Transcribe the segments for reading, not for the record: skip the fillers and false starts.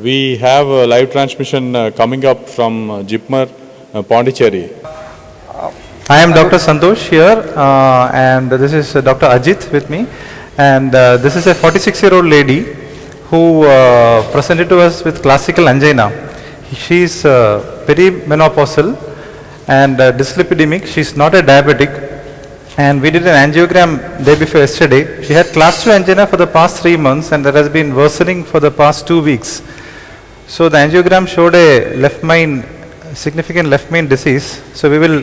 We have a live transmission coming up from Jipmer, Pondicherry. I am Dr. Santosh here, and this is Dr. Ajit with me. And this is a 46-year-old lady who presented to us with classical angina. She is perimenopausal and dyslipidemic. She is not a diabetic. And we did an angiogram day before yesterday. She had class 2 angina for the past 3 months, and that has been worsening for the past 2 weeks. So the angiogram showed a significant left main disease. So we will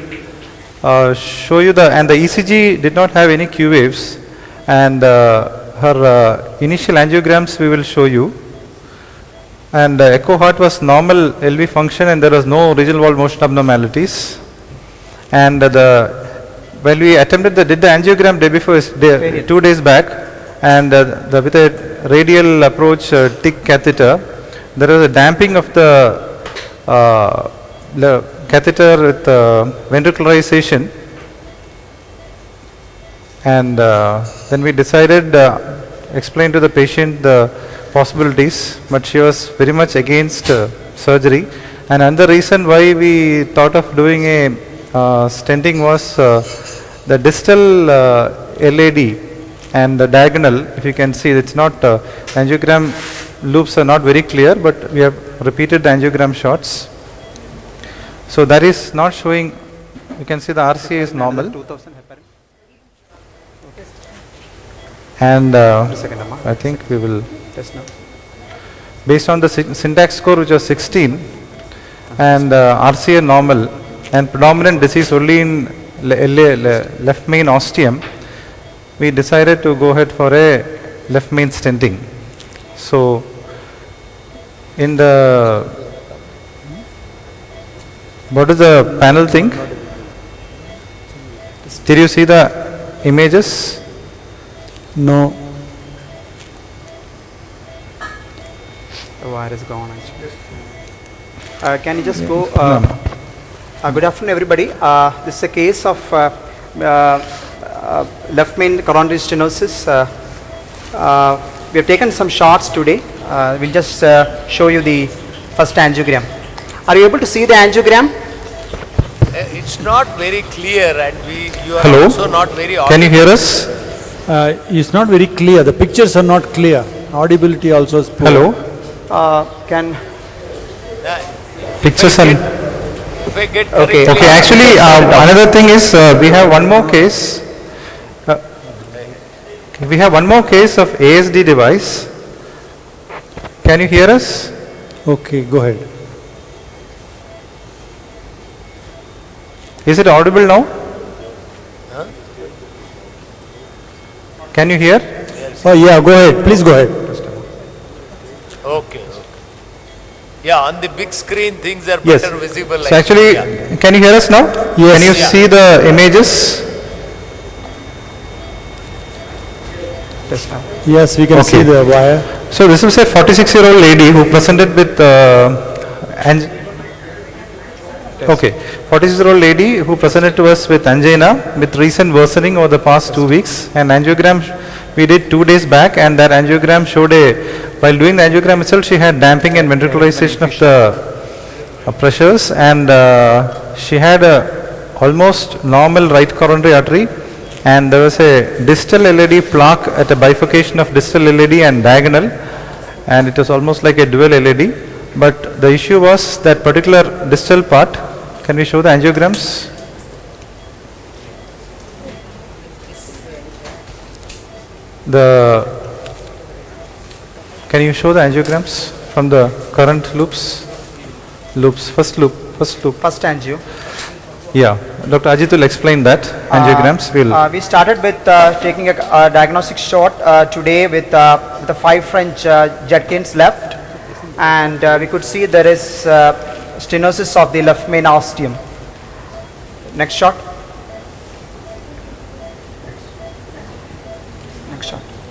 show you and the ECG did not have any Q waves, and her initial angiograms we will show you. And echo heart was normal LV function, and there was no regional wall motion abnormalities. And when we did the angiogram day before, 2 days back, and with a radial approach TIC catheter, there was a damping of the catheter with ventricularization, and then we decided explain to the patient the possibilities, but she was very much against surgery. And another reason why we thought of doing a stenting was the distal LAD and the diagonal. If you can see, it's not angiogram loops are not very clear, but we have repeated the angiogram shots. So that is not showing. You can see the RCA is normal, and I think we will based on the syntax score, which was 16, and RCA normal and predominant disease only in left main ostium, we decided to go ahead for a left main stenting. So in the, what does the panel think? Did you see the images? No. The wire is gone actually. Can you just go? Good afternoon, everybody. This is a case of left main coronary stenosis. We have taken some shots today. We'll just show you the first angiogram. Are you able to see the angiogram? It's not very clear, and you are Hello? also not very audible. Can you hear us? It's not very clear. The pictures are not clear. Audibility also is poor. Hello? Can Pictures are. If I get Okay. Okay, actually, another thing is we have one more case. We have one more case of ASD device. Can you hear us? Okay, go ahead. Is it audible now? Huh? Can you hear? Oh yeah, go ahead. Please go ahead. Okay. Yeah, on the big screen things are Yes. better visible. So actually, yeah. can you hear us now? Yes. Can you Yeah. see the images? Yes, we can Okay. see the wire. So this is a 46-year-old lady who presented with okay, 46-year-old lady who presented to us with angina with recent worsening over the past 2 weeks. And angiogram we did 2 days back, and that angiogram showed while doing the angiogram itself, she had damping and ventricularization of the pressures, and she had almost normal right coronary artery, and there was a distal LAD plaque at a bifurcation of distal LAD and diagonal, and it was almost like a dual LAD. But the issue was that particular distal part. Can we show the angiograms? Can you show the angiograms from the current loops? First loop. first angio? Yeah, Dr. Ajit will explain that angiograms. We started with taking a diagnostic shot today with the 5 French Judkins left, and we could see there is stenosis of the left main ostium. Next shot.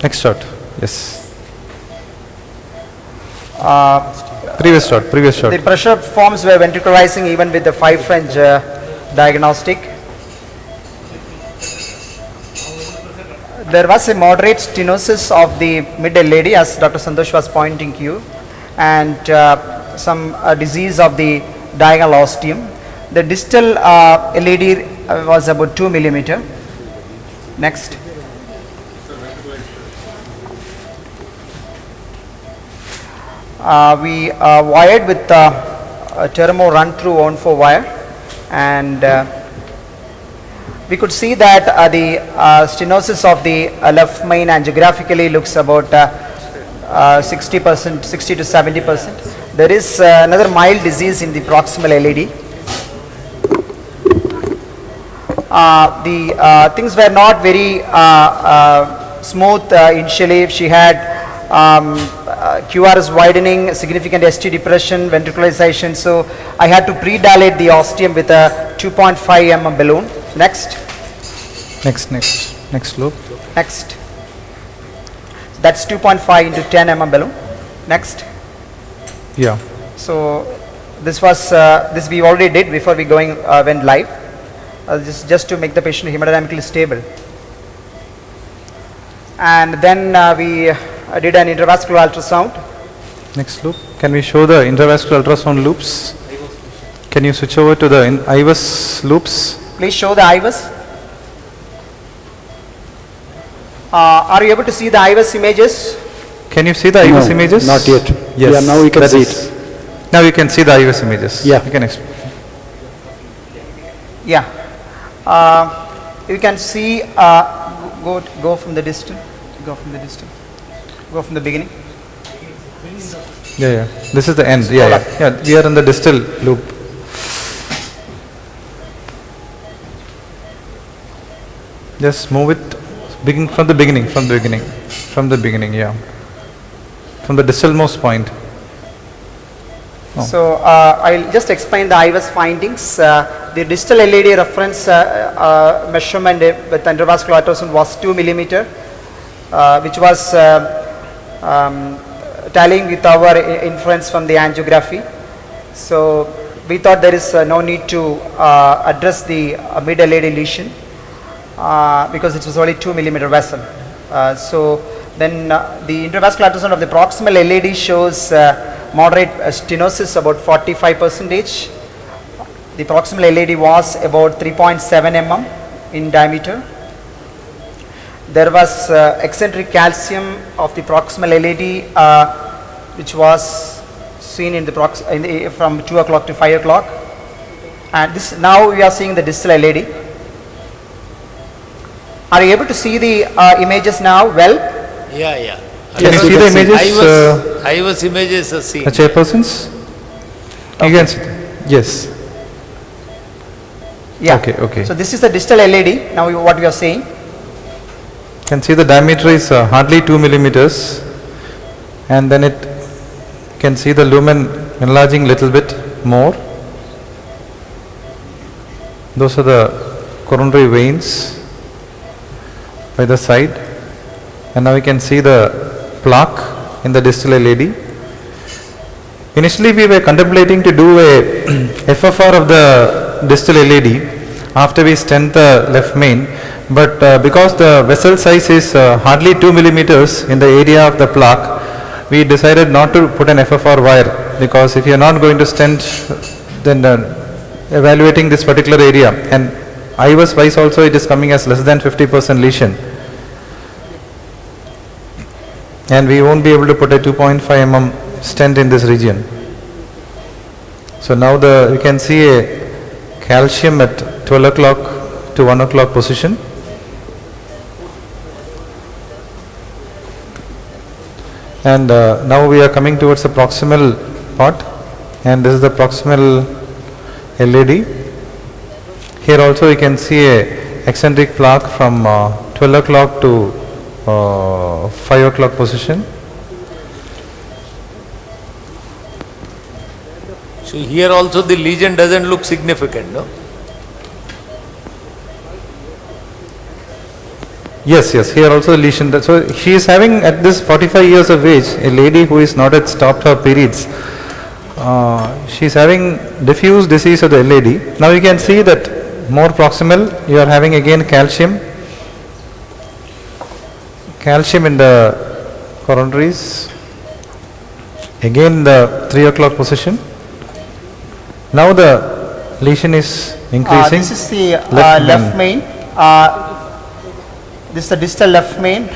Next shot. Yes. Previous shot. The pressure forms were ventricularizing even with the 5 French diagnostic. There was a moderate stenosis of the mid LAD, as Dr. Santosh was pointing to you, and some disease of the diagonal ostium. The distal LED was about 2 millimeter. Next. We wired with a Termo run-through on-4 wire, and we could see that the stenosis of the left main angiographically looks about 60%, 60 to 70%. There is another mild disease in the proximal LED. The things were not very smooth initially. She had QRS widening, significant ST depression, ventricularization. So I had to pre-dilate the ostium with a 2.5 mm balloon. Next. Next loop. Next. That's 2.5 into 10 mm balloon. Next. Yeah. So this was this we already did before we went live. Just to make the patient hemodynamically stable. And then we did an intravascular ultrasound. Next loop. Can we show the intravascular ultrasound loops? Can you switch over to the IVUS loops? Please show the IVUS. Are you able to see the IVUS images? Can you see the IVUS images? Not yet. Yes. Yeah, now we can that see is- Now you can see the IVUS images. Yeah. You can explain. Yeah. You can see, go from the distal, go from the distal, go from the beginning. Yeah. This is the end. Yeah. We are in the distal loop. Just move it. Begin from the beginning. From the beginning. Yeah. From the distalmost point. Oh. So I'll just explain the IVUS findings. The distal LED reference measurement with intravascular ultrasound was 2 millimeter, which was tallying with our inference from the angiography. So we thought there is no need to address the mid LED lesion because it was only 2 millimeter vessel. So then the intravascular ultrasound of the proximal LED shows moderate stenosis about 45%. The proximal LED was about 3.7 mm in diameter. There was eccentric calcium of the proximal LED which was seen in the from 2 o'clock to 5 o'clock. And this now we are seeing the distal LED. Are you able to see the images now well? Yeah. Can you see the images? IVUS images are seen. The chairpersons? You can see. Yes. Yeah. Okay. So this is the distal LED. Now what we are saying. Can see the diameter is hardly 2 millimeters, and then it can see the lumen enlarging little bit more. Those are the coronary veins by the side, and now we can see the plaque in the distal LED. Initially we were contemplating to do a FFR of the distal LED after we stent the left main, but because the vessel size is hardly 2 millimeters in the area of the plaque, we decided not to put an FFR wire, because if you are not going to stent, then evaluating this particular area, and IVUS wise also it is coming as less than 50% lesion, and we won't be able to put a 2.5 mm stent in this region. So now you can see a calcium at 12 o'clock to 1 o'clock position. And now we are coming towards the proximal part, and this is the proximal LED. Here also you can see a eccentric plaque from 12 o'clock to 5 o'clock position. So here also the lesion doesn't look significant, no? Yes, here also the lesion. So she is having at this 45 years of age, a lady who is not yet stopped her periods. She is having diffuse disease of the LED. Now you can see that more proximal, you are having again calcium in the coronaries. Again the 3 o'clock position. Now the lesion is increasing. This is the Left left main. This is the distal left main.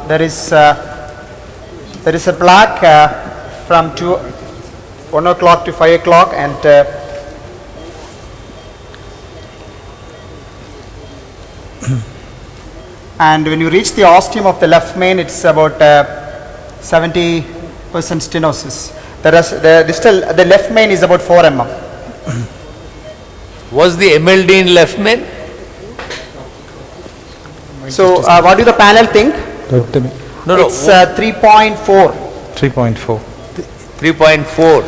There is a plaque from 1 o'clock to 5 o'clock, and and when you reach the ostium of the left main, it's about 70% stenosis. The left main is about 4 mm. Was the MLD in left main? So what do the panel think? No, no, It's 3.4. 3.4. 3.4.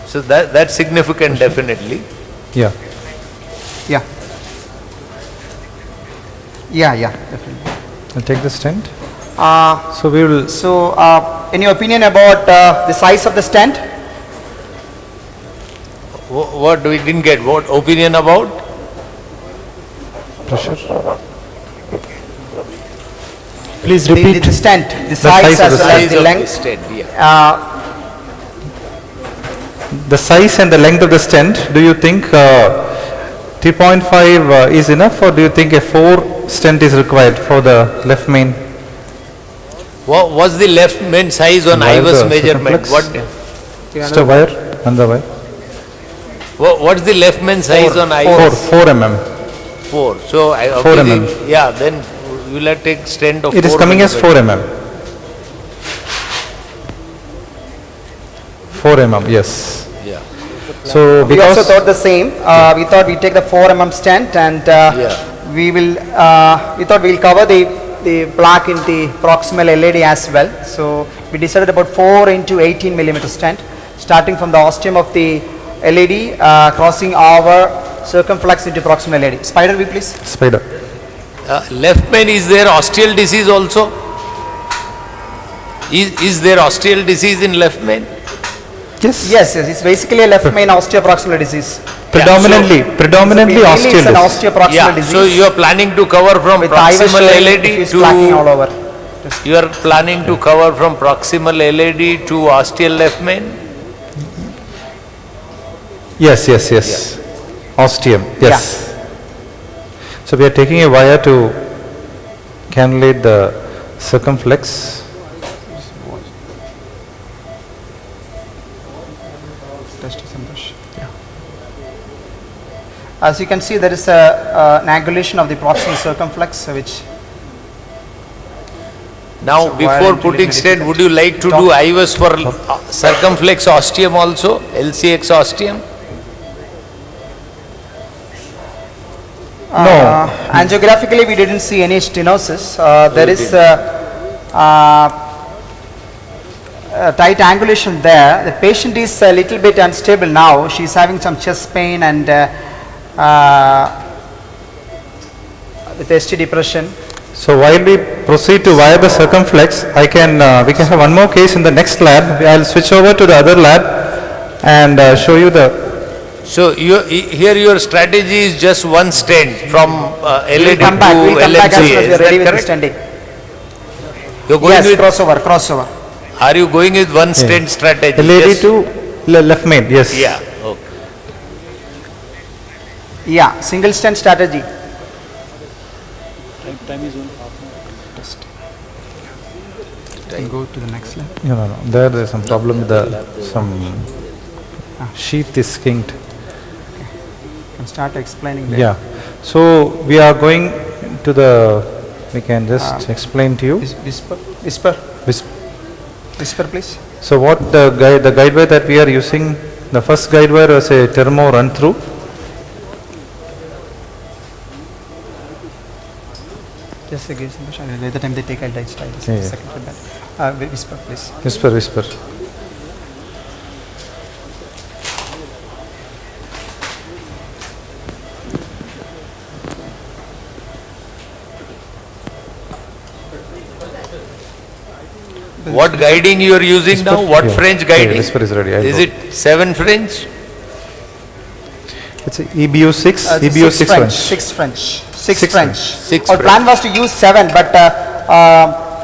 So that's significant definitely. Yeah. Yeah. Yeah, definitely. I'll take the stent. Uh, So we will, So, any opinion about the size of the stent? What we didn't get, what opinion about? pressure. Please The repeat. stent, the size size of as the well as Size the of length. the stent, yeah. The size and the length of the stent, do you think 3.5 is enough, or do you think a 4 stent is required for the left main? What's the left main size on Wire IVUS the measurement? circumflex? Just a wire, another wire. What's the left main size on IVUS? 4 mm. 4. So, 4 obviously, yeah, then we will have to take stent of 4 It is coming as 4 millimeter. mm. 4 mm, yes. Yeah. So We also because, thought the same. We thought we'd take the 4 mm stent, and we thought we'll cover the plaque in the proximal LAD as well. So we decided about 4 into 18 millimeter stent, starting from the ostium of the LAD, crossing our circumflex into proximal LAD. Spider view, please. spider. Left main, is there osteal disease also? Is there osteal disease in left main? Yes, it's basically a left main osteoproximal disease. Predominantly Mainly osteal it's an disease. osteoproximal Yeah, disease. so you are planning to cover from with IVUS proximal showing LAD diffuse plaquing all to, over. you are planning to cover from proximal LAD to osteal left main? Yes. Ostium, yes. So we are taking a wire to cannulate the circumflex. As you can see, there is an angulation of the proximal circumflex, which Now, So why before aren't you putting letting stent, it would you like to do IVUS for circumflex ostium also, LCX ostium? angiographically we didn't see any stenosis. There is tight angulation there. The patient is a little bit unstable now. She's having some chest pain and with ST depression. So while we proceed to wire the circumflex, we can have one more case in the next lab. I'll switch over to the other lab and show you the, So here your strategy is just one stent from We'll LAD come back. We'll to come back as soon LMCA, as we is are ready that with the correct? stenting. You're going Yes, with, crossover. are you going with one stent strategy? LAD Just- to left main, yes. Yeah, okay. Yeah, single stent strategy. Go to the next slide. No. There's some problem with some sheath is kinked. Can start explaining there. Yeah. So we are going to we can just explain to you. Whisper, please. So what the guide wire that we are using, the first guide wire was a thermo run through. Just give some push. By the time they take, I'll try this Yeah. second for that. Whisper, please. Whisper. What guiding you are using now? What Yeah. French Okay, guiding? whisper is ready. I'll Is go. it 7 French? It's a EBU 6, It's EBU 6 French. French. Six French. Six French. Six Our French. plan was to use 7, but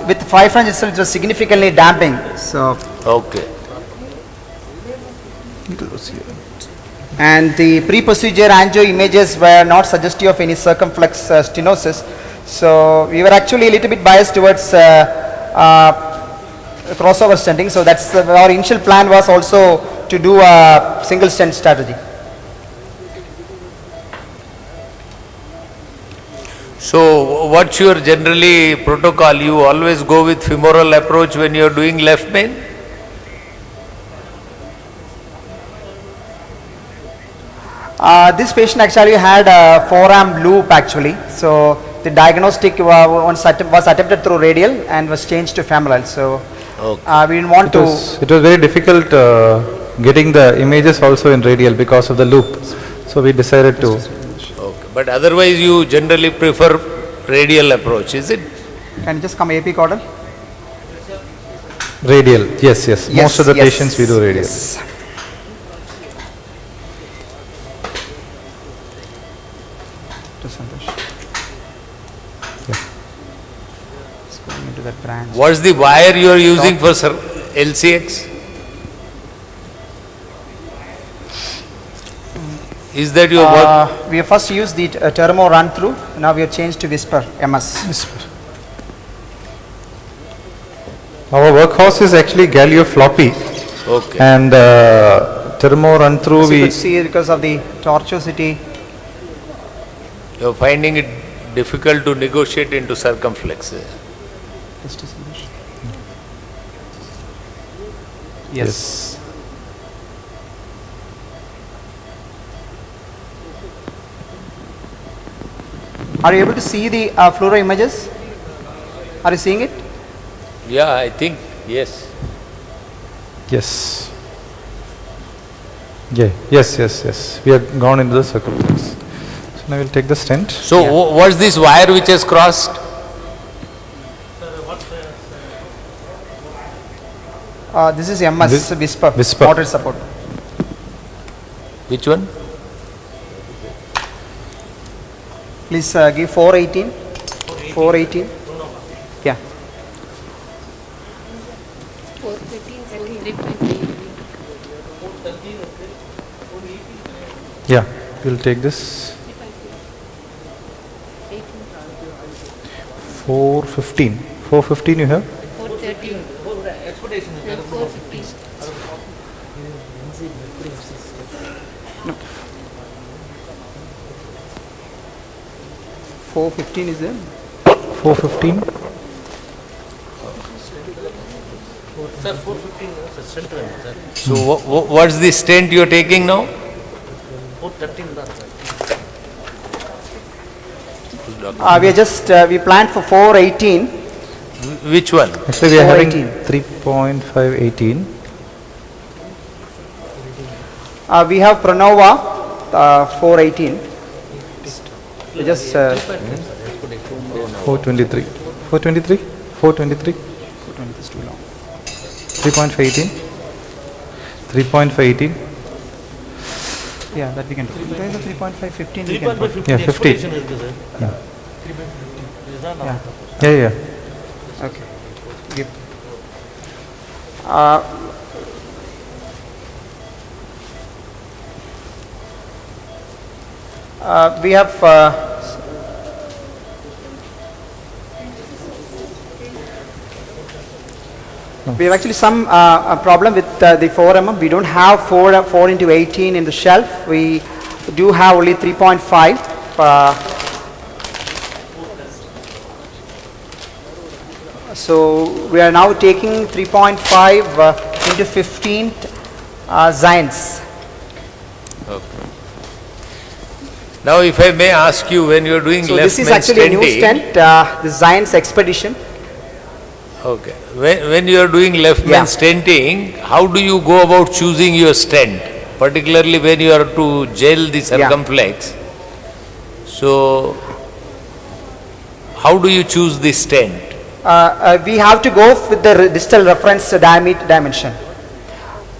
with 5 French itself, it was significantly damping. So Okay. And the pre-procedure angio images were not suggestive of any circumflex stenosis. So we were actually a little bit biased towards crossover stenting. So that's our initial plan was also to do a single stent strategy. So what's your generally protocol? You always go with femoral approach when you're doing left main? This patient actually had a forearm loop actually. So the diagnostic was attempted through radial and was changed to femoral. So we didn't want to. It was very difficult getting the images also in radial because of the loop. So we decided to. Okay. But otherwise you generally prefer radial approach, is it? Can you just come AP caudal? Radial, yes, yes. Most of the patients we do radial. Yes. To Santosh. Just going into that branch. What's the wire you are using for LCX? Is that your work? We have first used the Termo run through. Now we have changed to Whisper MS. Our workhorse is actually Galio floppy. Okay. And Thermo run through As you we. could see because of the tortuosity. You're finding it difficult to negotiate into circumflex. Yes. Are you able to see the fluoro images? Are you seeing it? Yeah, I think, yes. Yes. Yeah, yes. We have gone into the circumflex. So now we'll take the stent. So what's this wire which has crossed? This is MS Whisper. Whisper. Moderate support. Which one? Please give 418. 418. Yeah. 413. Yeah, we'll take this. 415. 415 you have? 413. 415. 415 is there? 415. So what's the stent you're taking now? We are just, we planned for 418. Which one? Actually we are having 418. 3.518. We have Pranova 418. We just 423. 423? 423? 420 is too long. 3.518. 3.518. Yeah, that we can do. There is a 3.5, 15 we can put. Yeah, 50. Yeah. Yeah. Okay. Give. We have we have actually some problem with the 4mm. We don't have 4 into 18 in the shelf. We do have only 3.5. So we are now taking 3.5 into 15 Zynes. Now if I may ask you, when you're doing So left this is main actually a new stenting, stent, the Zynes Expedition. okay, when you're doing left Yeah. main stenting, how do you go about choosing your stent? Particularly when you are to gel the circumflex. So how do you choose the stent? We have to go with the distal reference diameter dimension.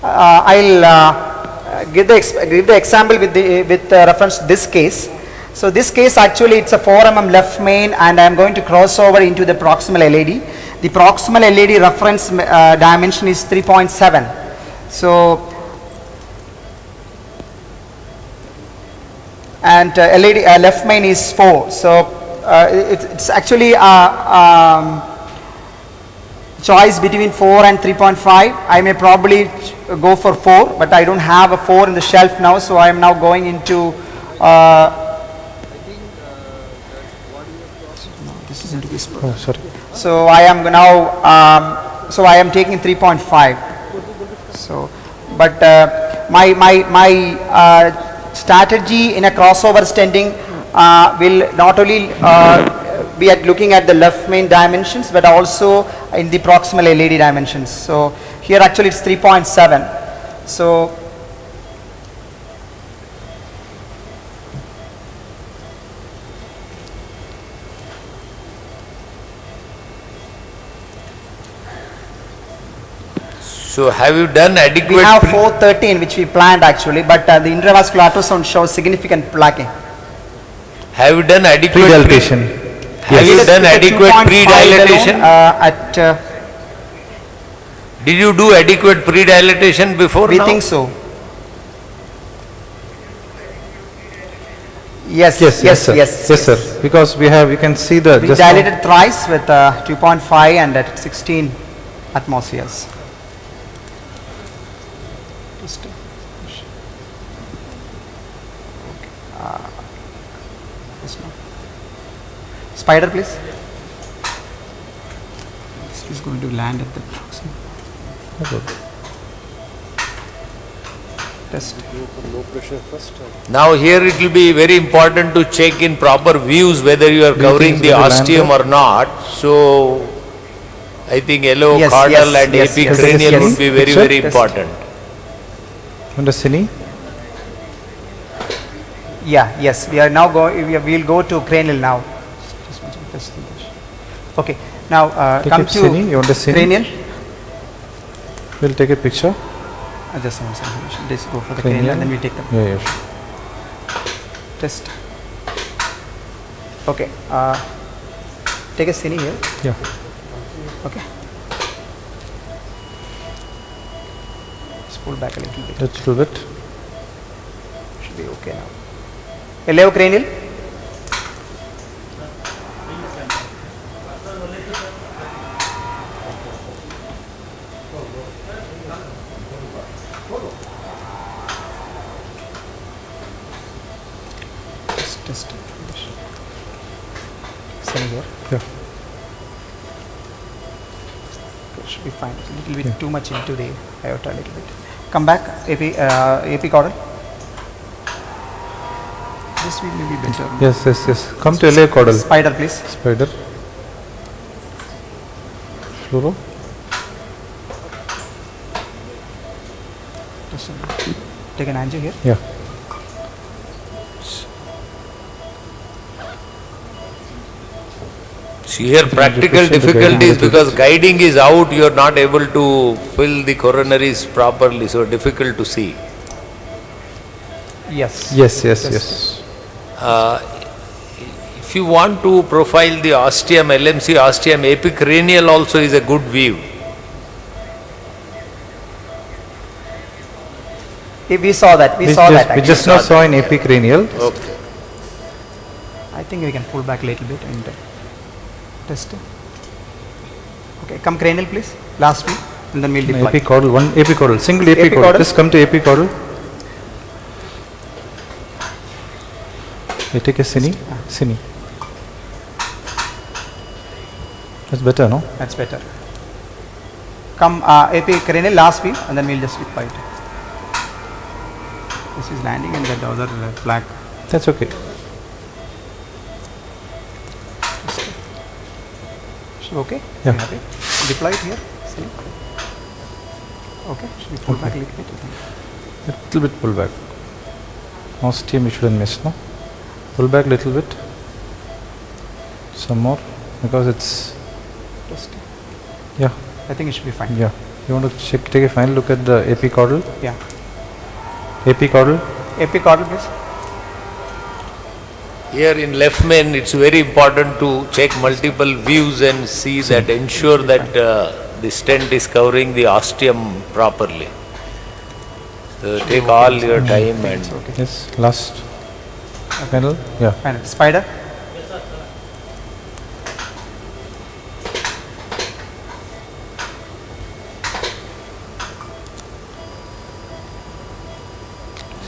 I'll give the example with reference to this case. So this case actually it's a 4 mm left main and I'm going to cross over into the proximal LAD The proximal LAD reference dimension is 3.7. So, and LAD left main is 4. So, it's actually choice between 4 and 3.5. I may probably go for 4, but I don't have a 4 in the shelf now, so I am now going into this is into this. Oh, sorry. So I am now so I am taking 3.5. So, but my strategy in a crossover stenting will not only be at looking at the left main dimensions, but also in the proximal LAD dimensions. So here actually it's 3.7. So So have you done adequate? we have 413 which we planned actually, but the intravascular ultrasound shows significant plaquing. Have you done adequate? Pre-dilatation. Have you done With the adequate 2.5 pre-dilatation? alone, Did you do adequate pre-dilatation before we now? think so. Yes, Yes, yes, sir. yes. Yes, sir. Because we have, you can see the. We just now- dilated thrice with 2.5 and at 16 atmospheres. Just, this one. Spider, please. This is going to land at the proximate. Test. Now here it will be very important to check in proper views whether you are covering think the it will land ostium there? or not. So I think yellow Yes, caudal yes, and yes, yes, epicranial yes. would be very, Picture? very Test. important. Under cine? Yeah, yes, we are now going, we will go to cranial now. Just one second, test the dish. Okay, now Take come it to cine, you want the cine? cranial. We'll take a picture. Just one second, we should just go for the cranial and then we take the Yeah, yeah. Sure. test. Okay, take a cine here, Yeah. okay. Just pull back a little bit, Little bit. should be okay now. Eleocranial. Test. Cine here. Yeah. Should be fine. It's a little bit too much into the aorta a little bit. Come back, AP caudal. This will be better. Yes, yes, yes. Come to LA caudal. Spider, please. Spider. Fluoro. Just take an angio here. Yeah. See here practical Represent the difficulties guiding because guiding is out, you are not able to fill the coronaries properly, so difficult to see. Yes. Yes, yes, yes. If you want to profile the ostium, LMC ostium, epicranial also is a good view. We saw that. We saw that. We Actually. just now saw in epicranial. Okay. I think we can pull back a little bit and test. Okay, come cranial, please. Last week, and then we'll deploy. Epicaudal, one epicaudal, single epicaudal. Epicaudal. Just come to epicaudal. You take a cine. Cine. That's better, no? That's better. Come epicranial last week, and then we'll just deploy it. This is landing, and that the other flag. That's okay. Okay. Yeah. You happy? Deploy it here. See? Okay. Should we pull back a little bit? Little bit pull back. Ostium you shouldn't miss, no? Pull back little bit. Some more, because it's, Just. yeah, I think it should be fine. yeah. You want to check, take a final look at the epicaudal. Yeah. Epicaudal. Epicaudal, please. Here in left main, it's very important to check multiple views and see that, ensure that the stent is covering the ostium properly. So take all your time and Yes, last panel, yeah. And spider?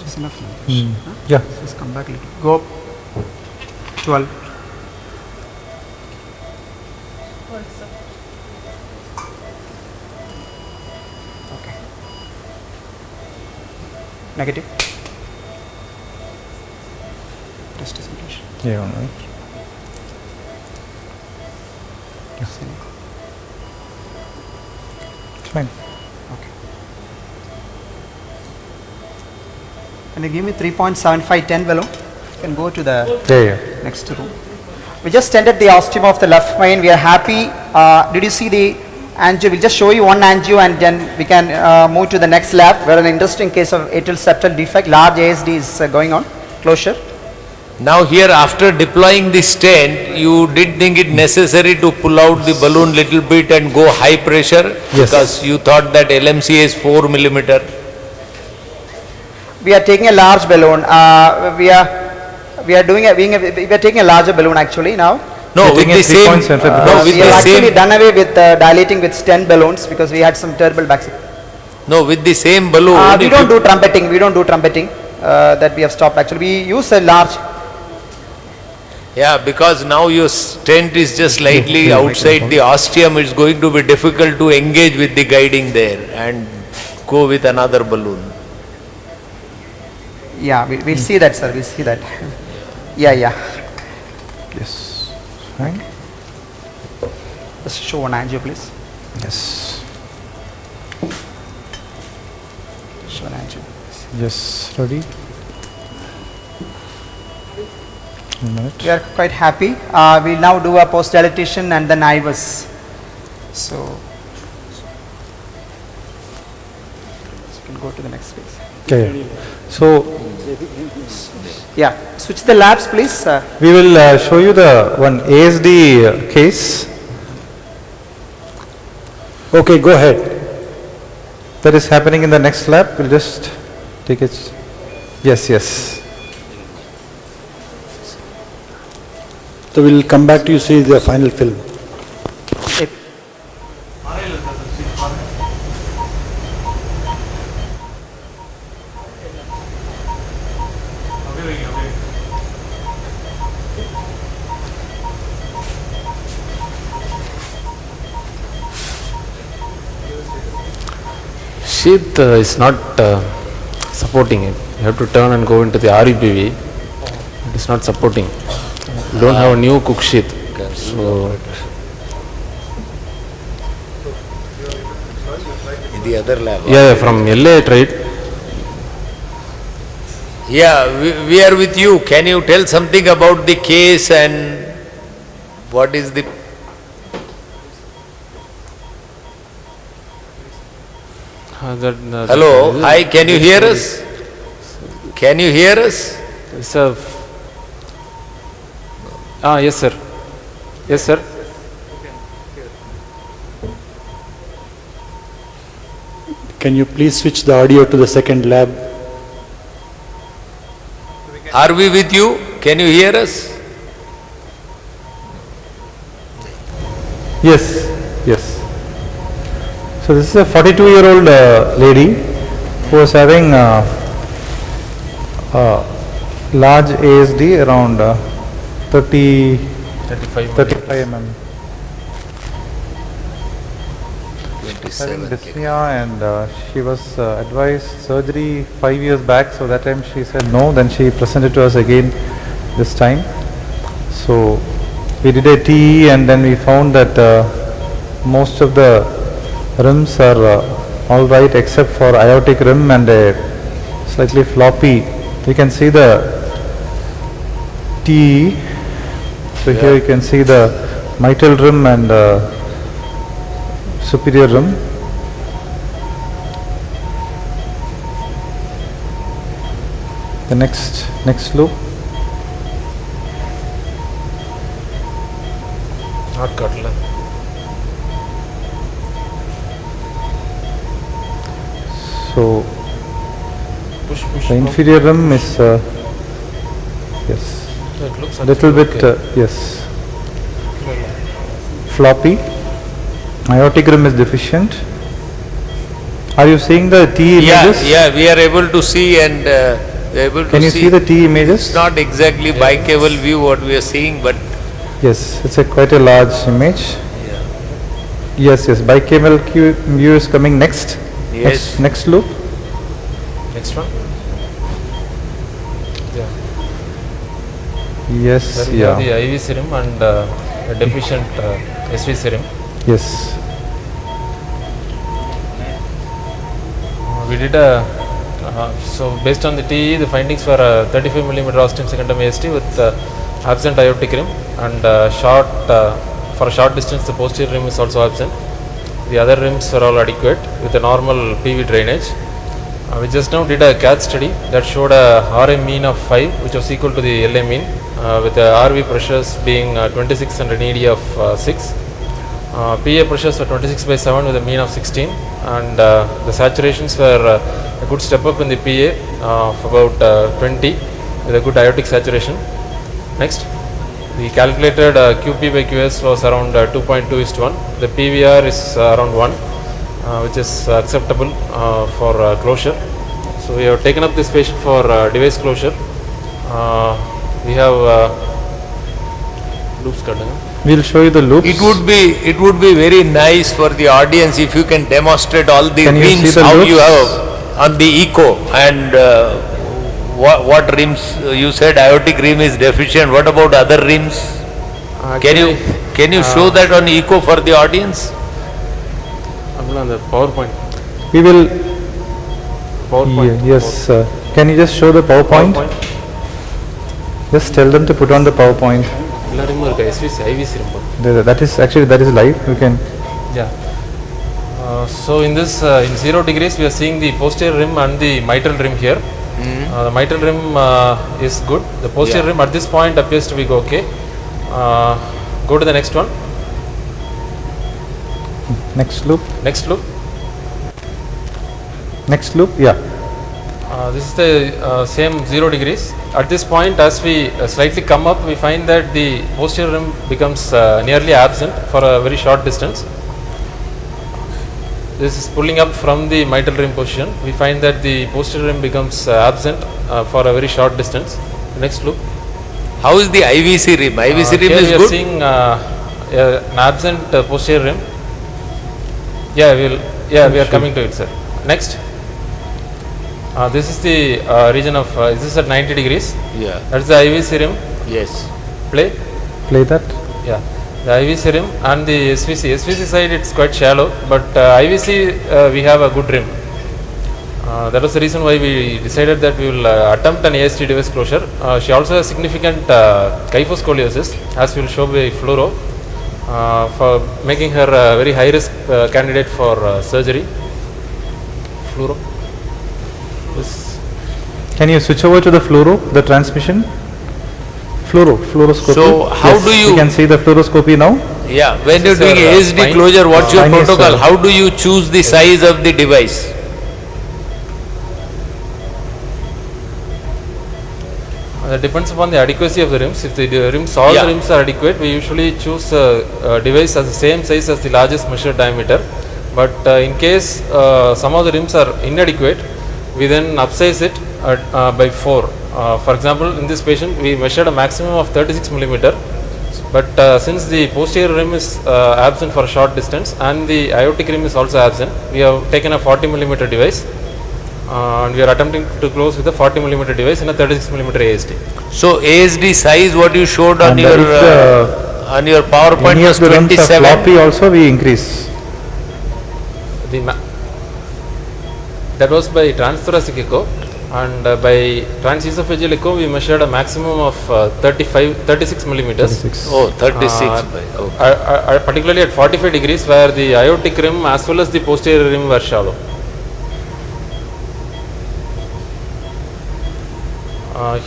It's enough. Yeah, Just come back a little. Go up. 12. Okay. Negative. Test dissemination. yeah, all right. It's fine. Okay. Can you give me 3.7510 below? You can go to the Yeah, yeah. next room. We just stented the ostium of the left main. We are happy. Did you see the angio? We'll just show you one angio and then we can move to the next lab where an interesting case of atrial septal defect, large ASD is going on, closure. now here after deploying the stent, you did think it necessary to pull out the balloon little bit and go high pressure? Yes. Because you thought that LMCA is 4 millimeter. We are taking a large balloon. We are taking a larger balloon actually now. No, You're with taking the a same, 3.75 no, because with We have the actually same, done away with dilating with stent balloons because we had some terrible back. no, with the same balloon. We if don't you- do trumpeting. We don't do trumpeting. That we have stopped actually. We use a large. Yeah, because now your stent is just slightly outside the ostium, it's going to be difficult to engage with the guiding there and go with another balloon. Yeah, we'll see that, sir. We'll see that. Yeah. Yes, fine. Just show one angio, please. Yes, Show an angio. yes, ready? 1 minute. We are quite happy. We'll now do a post-dilatation and then IVUS. So, you can go to the next phase. Okay, so Yeah, switch the labs, please. we will show you the one ASD case Okay, go ahead. that is happening in the next lab. We'll just take it. Yes. So we'll come back to you, see the final film. Sheath is not supporting it. You have to turn and go into the REPV. It is not supporting. You don't have a new cook sheath. So In the other lab. yeah, from LA I tried. Yeah, we are with you. Can you tell something about the case and what is the... Hello, hi, can you hear us? Can you hear us? It's a yes sir. Yes sir. Can you please switch the audio to the second lab? Are we with you? Can you hear us? Yes. So this is a 42-year-old lady who was having large ASD around 35 mm. Having dyspnea and she was advised surgery 5 years back, so that time she said no, then she presented to us again this time. So we did a TE and then we found that most of the rims are all right except for aortic rim and a slightly floppy. You can see the TE. So here you can see the mitral rim and superior rim. The next loop. Not cutler. So Push. the inferior rim is, yes, It looks little bit, okay. yes, floppy. Aortic rim is deficient. Are you seeing the T images? Yeah, we are able to see and we are able to Can you see the T images? It's not exactly bicable view what we are seeing, but Yes, it's a quite a large image. Yes, bicameral view is coming next. Yes. Next loop. Next one. Yeah. Yes, There we have yeah, the IV serum and a deficient SV serum. yes. We did so based on the TE, the findings were 35 mm ostium secundum AST with absent aortic rim and for a short distance the posterior rim is also absent. The other rims were all adequate with a normal PV drainage. We just now did a cath study that showed a RA mean of 5 which was equal to the LA mean with the RV pressures being 26 and an ED of 6. PA pressures were 26/7 with a mean of 16 and the saturations were a good step up in the PA of about 20 with a good aortic saturation. Next, the calculated QP by QS was around 2.2:1. The PVR is around 1 which is acceptable for closure. So we have taken up this patient for device closure. We have loops cut. We'll show you the loops. it would be very nice for the audience if you can demonstrate all the Can you see rims the how you loops? have on the echo and what rims you said aortic rim is deficient. What about other rims? Can you show that on echo for the audience? on the PowerPoint. We will, PowerPoint. yes, can you just show the PowerPoint? Just tell them to put on the PowerPoint. எல்லா ரிமும் இருக்கு SVC IVC rim. That is actually, that is live, you can. Yeah. So in this in 0 degrees we are seeing the posterior rim and the mitral rim here. The mitral rim is good. The posterior rim at this point appears to be okay. Go to the next one. Next loop, Next loop. yeah. This is the same 0 degrees. At this point, as we slightly come up, we find that the posterior rim becomes nearly absent for a very short distance. This is pulling up from the mitral rim position. We find that the posterior rim becomes absent for a very short distance. Next loop. How is the IVC rim? IVC rim Here is we are good. seeing an absent posterior rim. We are coming to it, sir. Next. This is the region of, this is at 90 degrees. Yeah. That's the IVC rim. Yes. Play. Play that. Yeah. The IVC rim and the SVC. SVC side it's quite shallow, but IVC we have a good rim. That was the reason why we decided that we will attempt an AST device closure. She also has significant kyphoscoliosis, as we will show by fluoro, for making her a very high risk candidate for surgery. Fluoro. Can you switch over to the fluoro, the transmission? Fluoroscopy. So, how do you- You can see the fluoroscopy now. Yeah. When you're is doing your, ASD spine. closure, what's your Spine is, protocol? How do you choose the size of the device? That depends upon the adequacy of the rims. If the rims, all Yeah. the rims are adequate, we usually choose a device as the same size as the largest measured diameter. But in case some of the rims are inadequate, we then upsize it by 4. For example, in this patient, we measured a maximum of 36 millimeter. But since the posterior rim is absent for a short distance and the aortic rim is also absent, we have taken a 40 millimeter device. And we are attempting to close with a 40 millimeter device in a 36 millimeter ASD. So ASD size what you showed on And your if on your PowerPoint Any was of the rims are 27. floppy also, we increase. The that was by transthoracic echo, and by transesophageal echo we measured a maximum of 36 millimeters. 36. Oh, 36. Particularly at 45 degrees where the aortic rim as well as the posterior rim were shallow.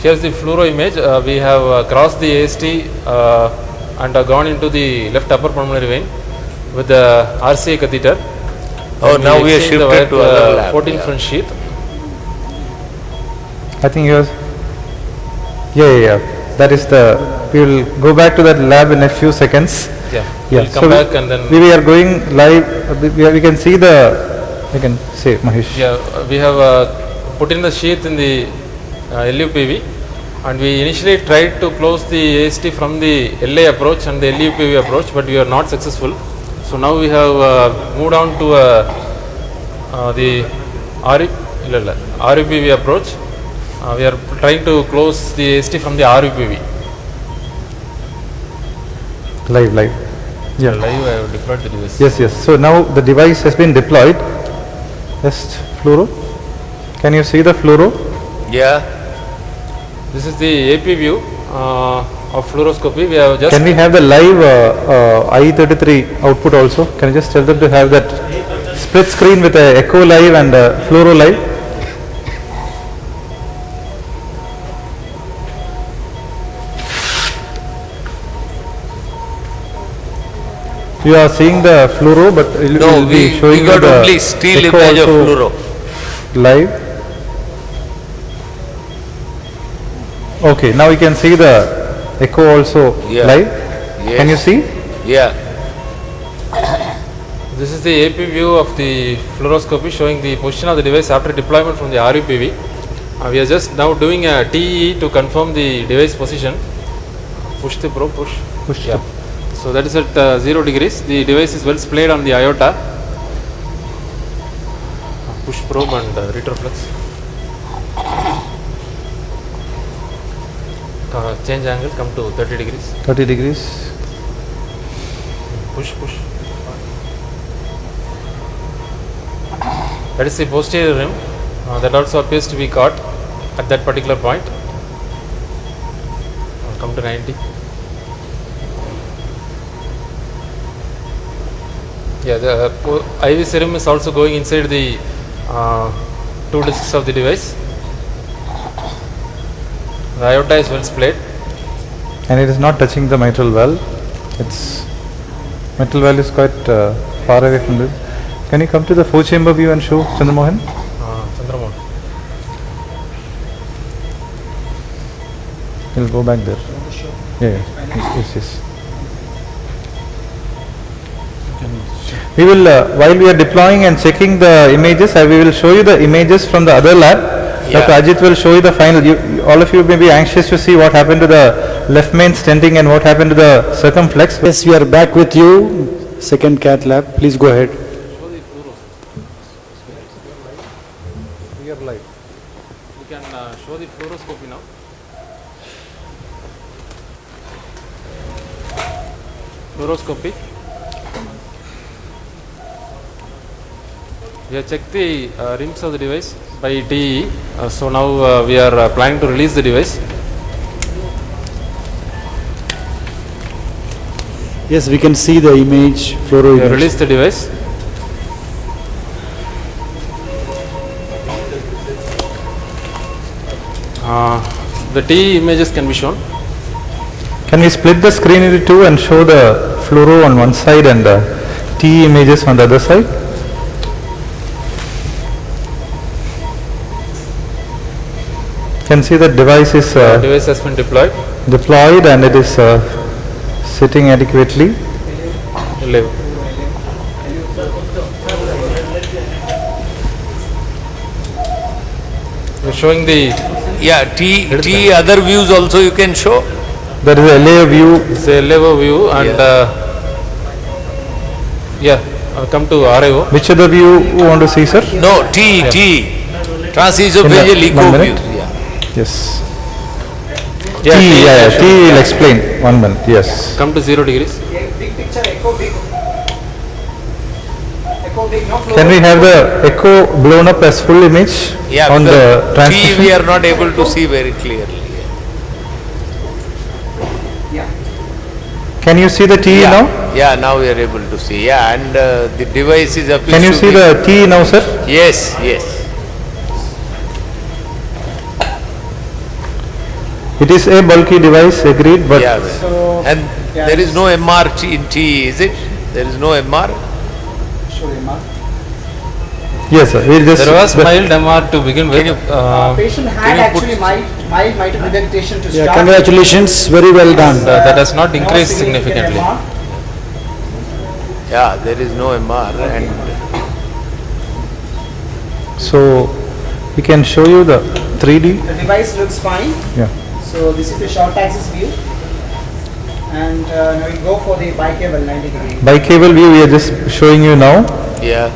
Here's the fluoro image. We have crossed the AST and gone into the left upper pulmonary vein with the RCA catheter. Oh, And now we are exchange the shifted to wire other lab, 14 yeah. French sheath. I think yours. Yeah. That is the. We will go back to that lab in a few seconds. Yeah, Yeah. we'll come back and then. we are going live. We can see the. We can say Mahesh. Yeah, we have put in the sheath in the LUPV, and we initially tried to close the AST from the LA approach and the LUPV approach, but we are not successful. So now we have moved on to the RUPV approach. We are trying to close the AST from the RUPV. Live. Yeah. Live, I have deployed the device. Yes. So now the device has been deployed. Just fluoro. Can you see the fluoro? Yeah, This is the AP view of fluoroscopy. We have just Can we have the live I33 output also? Can you just tell them to have that split screen with a echo live and fluoro live? You are seeing the fluoro, but it no, will be we showing got you the only still echo image of also fluoro. live. Okay, now you can see the echo also Yeah. live. Yes. Can you see? Yeah, This is the AP view of the fluoroscopy showing the position of the device after deployment from the RUPV. We are just now doing a TEE to confirm the device position. Push the probe, push. Push. Yeah. So that is at 0 degrees. The device is well splayed on the aorta. Push probe and retroflex. Change angle, come to 30 degrees. 30 degrees. Push. That is the posterior rim. That also appears to be caught at that particular point. Come to 90. Yeah, the IV serum is also going inside the two discs of the device. The aorta is well splayed. And it is not touching the mitral valve. Its mitral valve is quite far away from this. Can you come to the 4-chamber view and show Chandramohan? Chandramohan. He'll go back there. Yeah. Yes. We will, while we are deploying and checking the images, we will show you the images from the other lab. Yeah. Dr. Ajit will show you the final. All of you may be anxious to see what happened to the left main stenting and what happened to the circumflex. Yes, we are back with you, second cath lab. Please go ahead. You can show the fluoroscopy now. Fluoroscopy. We have checked the rims of the device by TE. So now we are planning to release the device. Yes, we can see the image, fluoro We have image. released the device. The TE images can be shown. Can we split the screen into two and show the fluoro on one side and the TE images on the other side? Can see the device is Device has been deployed. deployed and it is sitting adequately. Live. We are showing the yeah, T other views also you can show. There is a layer view. it's a level view and come to RIO. Which other view you want to see, sir? No, T, transesophageal In a- echo one view. minute. Yeah. Yes. Yeah, T, yeah, show. T will explain. 1 minute, yes. Come to 0 degrees. Big picture, echo big. Echo big, no fluoro. Can we have the echo blown up as full image Yeah, on the because T transmission? we are not able to see very clearly. Can you see the T Yeah, now? yeah, now we are able to see. Yeah, and the device is appears Can you to see be- the T now, sir? Yes, yes. It is a bulky device, agreed, but Yeah, and There is no MR in TE, is it? There is no MR? Yes, sir. We just. There was mild MR to begin with. Can you- Patient Can had you put- actually mild mitral regurgitation to Yeah, start. congratulations, very well done. that has not No increased significant significantly. MR. Yeah, there is no MR and So we can show you the 3D. The device looks fine. Yeah. So this is the short axis view. And now we go for the bicable 90 degree. Bicable view we are just showing you now. yeah.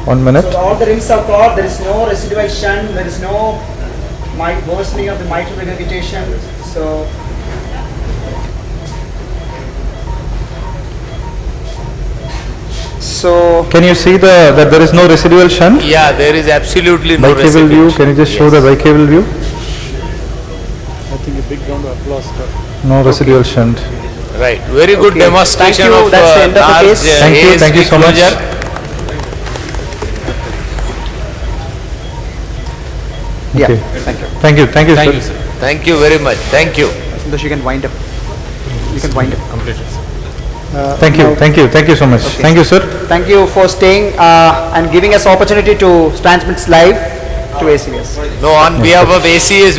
1 minute. So all the rims are caught, there is no residual shunt, there is no worsening of the mitral regurgitation. So Can you see that there is no residual shunt? Yeah, there is absolutely no Bicable view, residual. can you just show the bicable view? I think a big round of applause for. No residual shunt. Right, very good Okay. demonstration Thank you. of That's the end of the large case. Thank you so much. closure. yeah, Okay. thank you. Thank you, Thank sir. you, sir. Thank you very much, thank you. Santosh, you can wind up. You can wind up. Completed, sir. Thank you, thank you so much. Thank you, sir. Thank you for staying and giving us opportunity to transmit live to ACVS. No, on behalf of ACVS,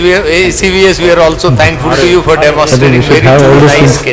we are also thankful to you for I think we demonstrating should very have all two these nice things. cases.